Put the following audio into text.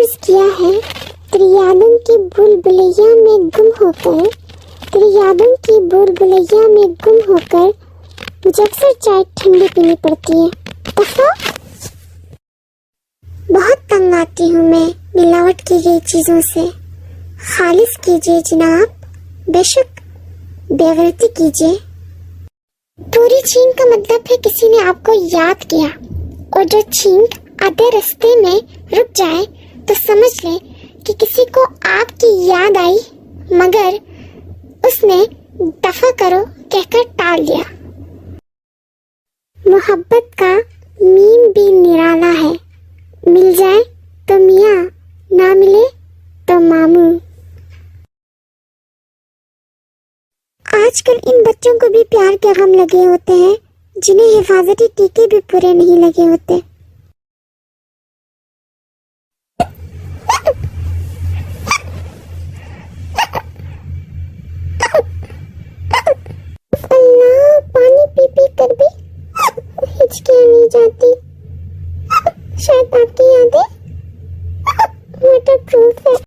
محفوظ کیا ہے تیری یادوں کی بھول بھلیا میں گم ہو کر، تیری یادوں کی بھول بھلیا میں گم ہو کر مجھے اکثر چائے ٹھنڈی پینی پڑتی ہے۔ دفعہ بہت تنگ آتی ہوں میں ملاوٹ کی گئی چیزوں سے، خالص کیجیے جناب، بے شک بے غیرتی کیجیے۔ پوری چھینک کا مطلب ہے کسی نے آپ کو یاد کیا، اور جو چھینک آدھے رستے میں رک جائے تو سمجھ لے کہ کسی کو آپ کی یاد آئی مگر اس نے دفع کرو کہہ کر ٹال دیا۔ محبت کا میم بھی نرالا ہے، مل جائے تو میاں، نہ ملے تو ماموں۔ آج کل ان بچوں کو بھی پیار کے غم لگے ہوتے ہیں جنہیں حفاظتی ٹیکے بھی پورے نہیں لگے ہوتے۔ اللہ، پانی پی پی کر بھی ہچکیاں نہیں جاتی، شاید آپ کی یادیں واٹر پروف ہے۔